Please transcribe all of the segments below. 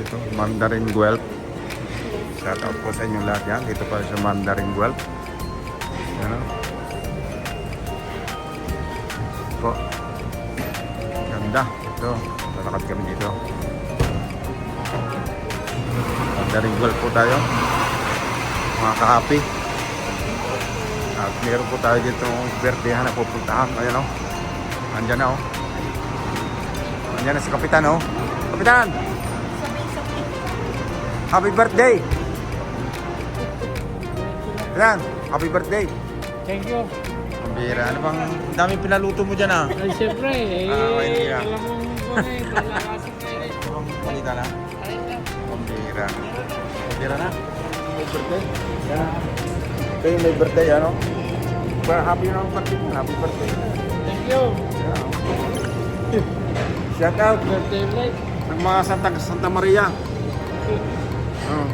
dito, Mandarin Guelph. Shout out po sa inyo lahat yan. Dito pa sa Mandarin Guelph. Yan o. Po. Ganda. Ito. Lalakad kami dito. Mandarin Guelph po tayo. Mga ka-happy. At meron po tayo dito birthday na pupuntahan. Ayan o. Andyan na o. Andyan na si Kapitan o. Kapitan! Happy birthday! Kapitan, happy birthday! Thank you. Pambira, ano bang dami pinaluto mo dyan ah? Ay, siyempre, hindi alam mo palakasin kayo eh. Balita na? Pambira. Pambira na? Happy birthday? Kayo may birthday ano? Happy na ang birthday mo. Happy birthday. Thank you. Shout out Birthday light. ng mga Santa Maria. Oh,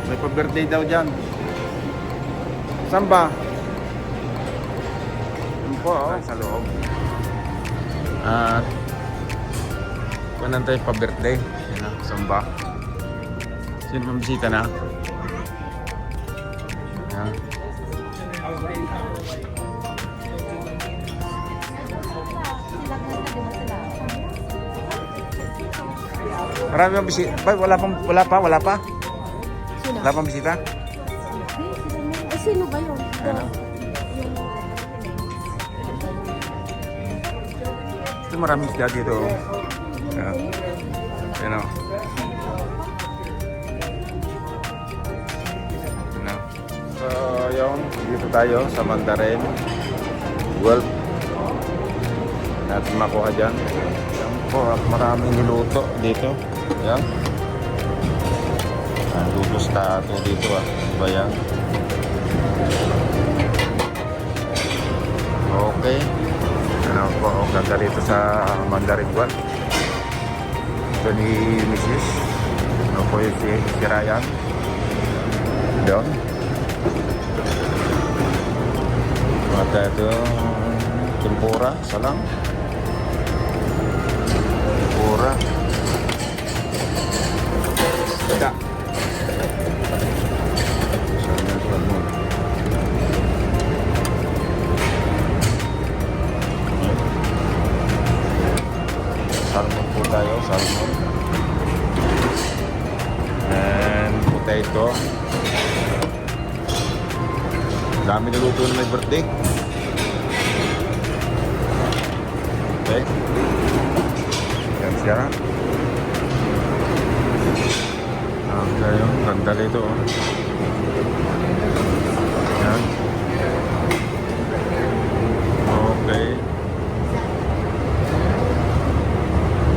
may pa-birthday daw dyan. Saan ba? Yun po, oh. Sa loob. At kunan tayo pa-birthday. Yan na, saan ba? Sino pang bisita na? Yan. Marami ang bisita. Wala pa? Sino? Wala pang bisita? Ay, sino ba yun? Ano? Ito maraming isda dito. Yan. Yan o. Yan o. So, yun. Dito tayo sa Mandarin Guelph. Natin makuha dyan. Yan po. At maraming niluto dito. Yan. Ang lutos tato dito ah. Diba yan? Okay. Ano po, ang ganda rito sa Mandarin Guelph. Ito ni Mrs. Ano po yung si Ryan. Doon. At ito, tempura, salang. Tempura. Tidak. Salmon po tayo, salmon. And potato. Dami niluto na may birthday. Okay. Yan siya. Okay, yung ganda dito. Yan. Okay.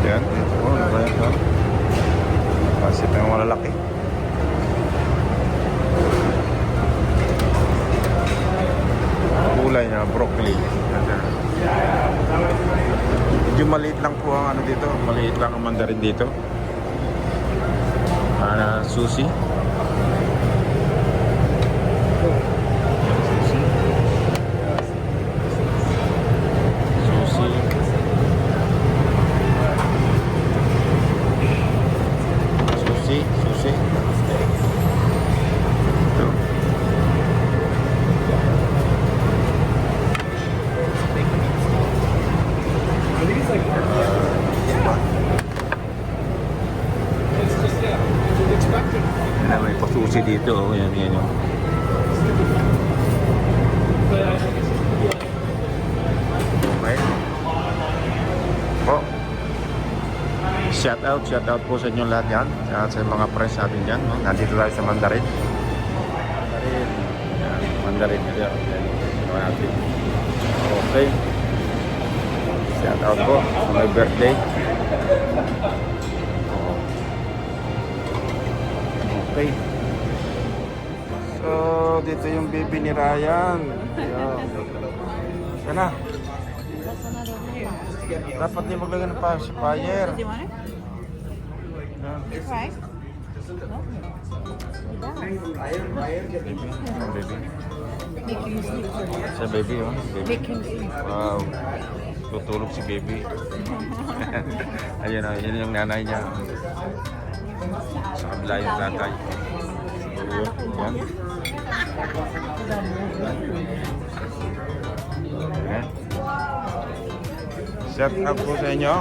Yan. Oh, ano ba yan? Kasi ito yung malalaki. Kulay niya, broccoli. Medyo maliit lang po ang ano dito. Maliit lang ang Mandarin dito. Sushi. Sushi. Ito. May pasusi dito, oh. Yan. Okay. Po. Shout out po sa inyo lahat yan. Sa mga friends natin dyan, no? Nandito tayo sa Mandarin. Mandarin. Yan. Okay. Shout out po sa my birthday. Okay. So, dito yung baby ni Ryan. Yan na. Dapat din maglagay ng pacifier. Do you want it? Right? Baby. Make him sleep. Sa baby, oh. Baby. Make him sleep. Wow. Tutulog si baby. Ayun, oh. Yun yung nanay niya. Sa kabila yung tatay. Yan. Yan. Set up po sa inyo.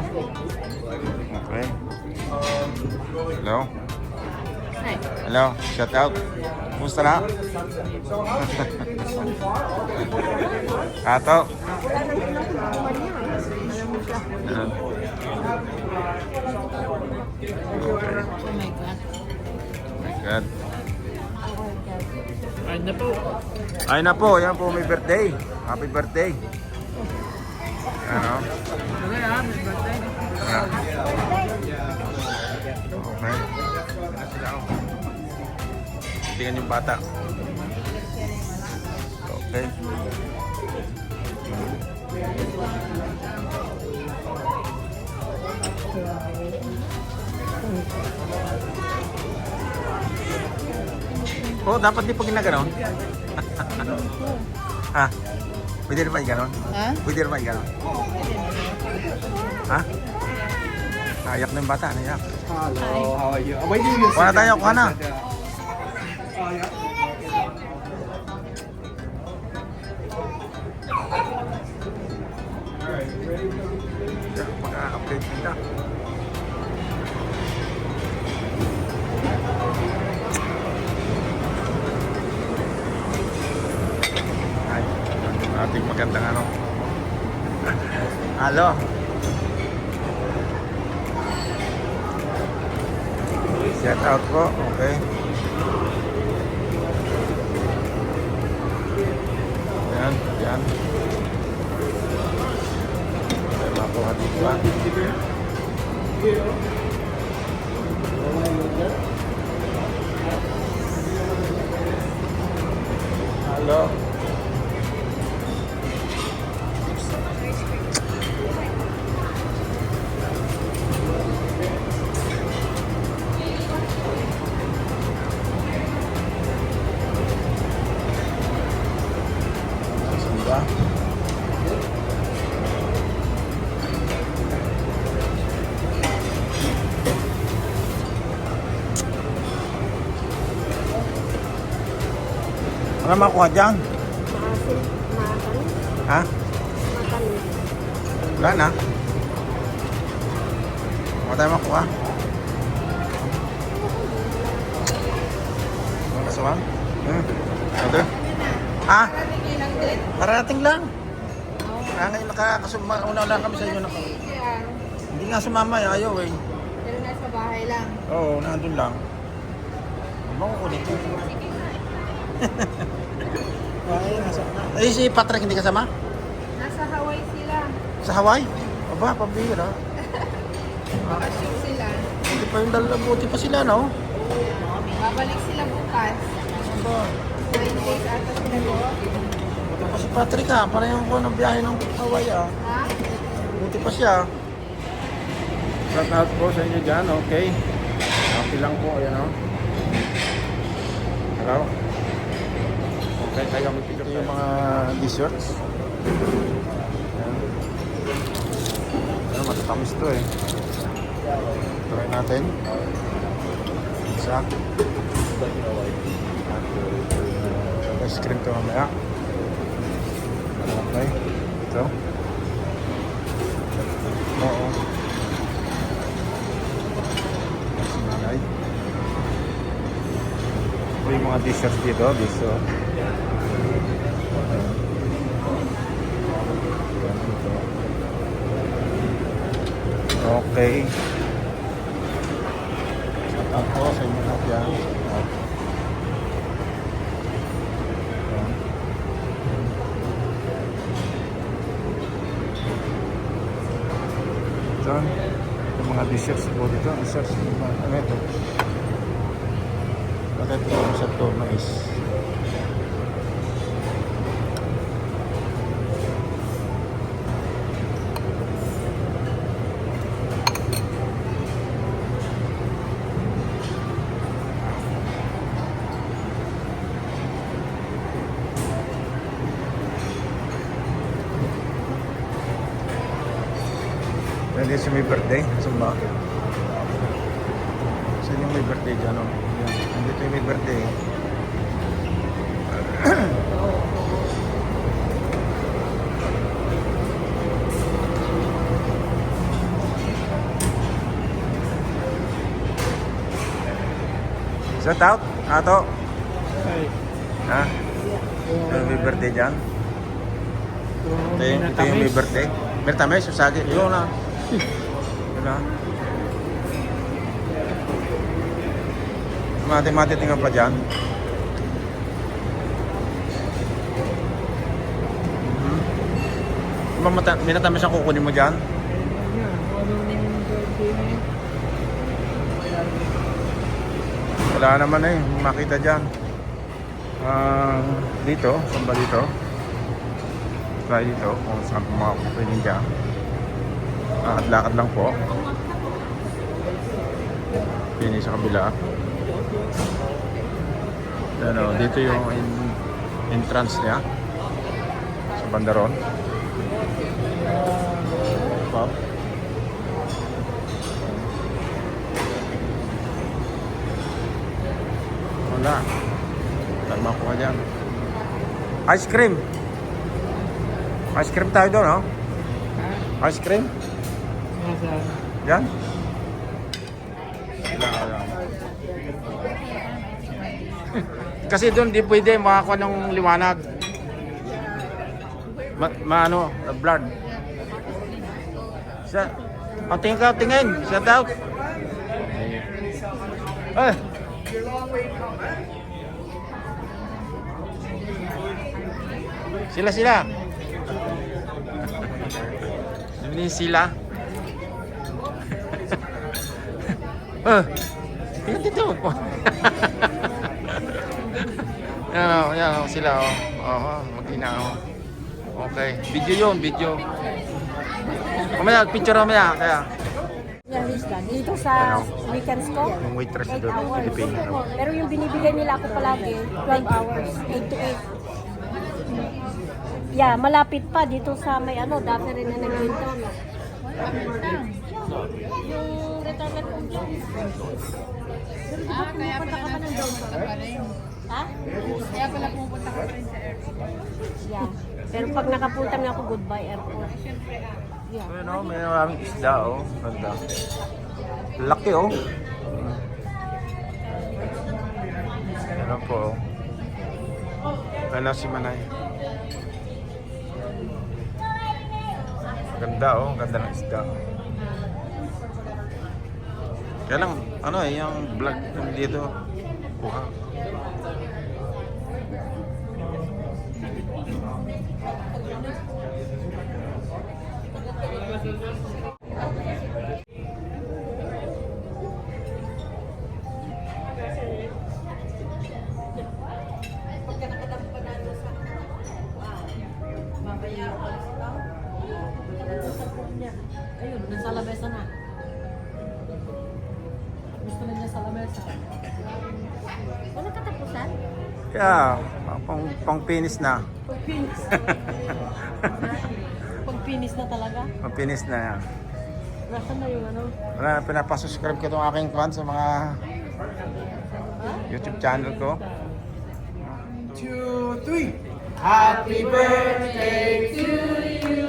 Okay. Hello. Hi. Hello. Shout out. Kumusta na? Ato. Wala nang pinakuha niya. Alam mo siya. Yan. Okay. Oh my God. My God. Ay na po. Ay na po, yan po may birthday. Happy birthday. Ano? Okay ha, may birthday. Okay. Tingnan yung bata. Okay. Oh, dapat di pa ginaganon. Ha? Pwede rin ba i-ganon? Ha? Pwede rin ba i-ganon? Ha? Naiyak na yung bata, naiyak. Hello, how are you? Waiting you. Kuha na tayo, kuha na. Oh, yeah. Maka-update kita. Ay, ating magandang ano. Halo. Shout out po, okay. Yan, yan. May makuha dito ba? Halo. Sudah. Ano makuha dyan? Maasin. Makanin. Ha? Makanin. Wala na. Wala tayo makuha. Ano kasawang? Ito? Ha? Parating lang. Ngayon nakakasuma. Una-una kami sa inyo. Hindi nga sumama. Ayaw eh. Pero nasa bahay lang. Oo, nandun lang. Ano ko kunin? Eh, si Patrick hindi kasama? Nasa Hawaii sila. Sa Hawaii? Aba, pambira. Bakasyon sila. Hindi pa yung dalawa. Buti pa sila, no? Babalik sila bukas. Aba, 9 days ata sila bukas. buti pa si Patrick ha. Parang ko ng biyahe ng Hawaii ha. Ha? Buti pa siya. Shout out po sa inyo dyan, okay? Okay lang po, ayan o. Hello? Okay, tayo mag-pick up yung mga desserts. Ayan. Ayan, matatamis to eh. Try natin. Isa. Ice cream to mamaya. Okay. Ito. Oo. Sinanay. Ito yung mga desserts dito. Dito. Okay. Shout out po sa inyo lahat yan. Ito. Yung mga desserts po dito. Desserts. Ano ito? Bakit ito yung sa to? Mais. Pwede sa may birthday. Saan ba? Saan yung may birthday dyan, oh. Yan. Nandito yung may birthday. Shout out, Ato. Ha? May birthday dyan. Ito yung may birthday. Mertames, usagi. Yun na. Yun na. Mati-mati tingnan pa dyan. Minatamis ang kukunin mo dyan. Wala naman eh, makita dyan. Dito, saan ba dito? Try dito, kung saan mga kukunin dyan. At lakad lang po. Pini sa kabila. Ano, dito yung entrance niya. Sa bandaron. Pop. Wala. Saan makuha dyan? Ice cream. Ice cream tayo doon, no? Ice cream? Yan? Kasi doon di pwede makakuha ng liwanag. Ano, blood. Tingin ka, tingin. Shout out. Eh. Sila. Ini sila. Tingnan dito po. Yan sila, oh. Mag-ina, oh. Okay, video yun, video. Mamaya, picture mamaya, kaya. Dito sa weekends ko, Yung waitress 8 doon, hours. Pilipino. Pero yung binibigay nila ako palagi, 12 hours, 8 to 8. Yeah, malapit pa dito sa may dati rin na nag-window. Yung retirement home dyan. Kaya pala nagpupunta ka pa rin. Ha? Kaya pala pupunta ka pa rin sa airport. Yeah. Pero pag nakapunta na ako, goodbye airport. Yeah. Ayun, oh, may maraming isda, oh. Ganda. Laki, oh. Ano po, oh. Ano si Manay? Ganda, oh. Ganda ng isda. Kaya lang, yung vlog dito. Kuha. Ayun, nasa lamesa na. Gusto na niya sa lamesa. Wala katapusan? Kaya, pang finish na. Pag-finish. Pag-finish na talaga. Pang finish na yan. Nasaan na yung Wala, pinapasubscribe ko itong aking fan sa mga YouTube channel ko. 2, 3. Happy birthday to you.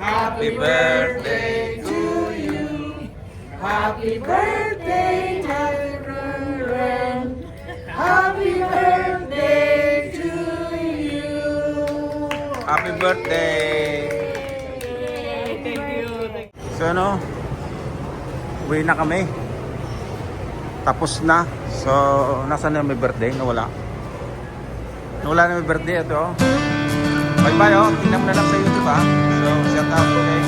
Happy birthday to you. Happy birthday, happy birthday. Happy birthday to you. Happy birthday! Thank you. So uwi na kami. Tapos na. So, nasaan na may birthday? Nawala. Nawala na may birthday. Ito, oh. Bye-bye, oh. Tingnan mo na lang sa YouTube, ha. So, shout out, okay?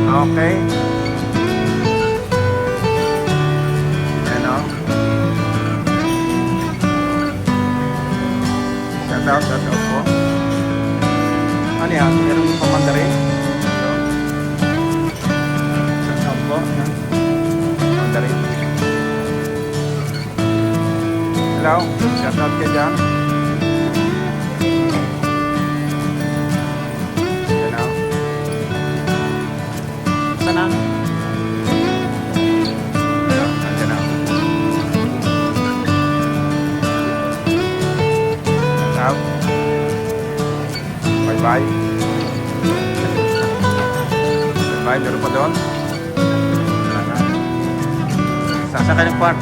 Okay. Ayan, oh. Shout out po. Ano yan? Meron yung pamandarin. Shout out po. Pamandarin. Hello. Shout out ka dyan. Hello. Sana. meron pa doon. Sasakay ng park.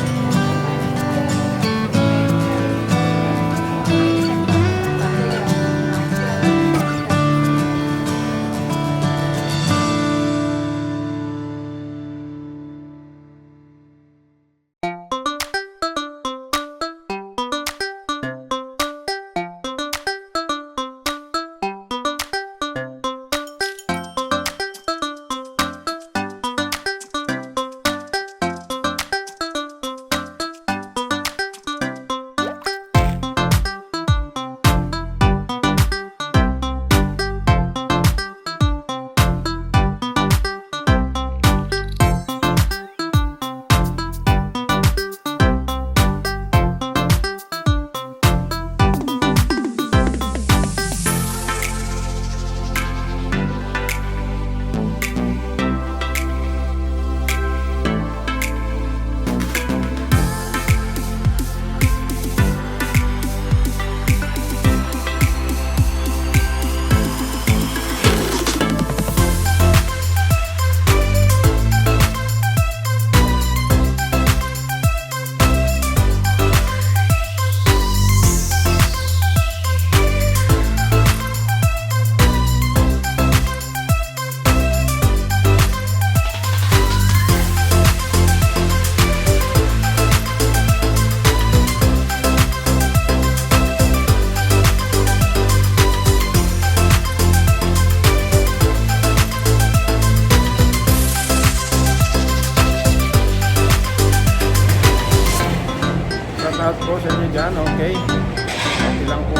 Shout out po sa inyo dyan, okay? Okay lang po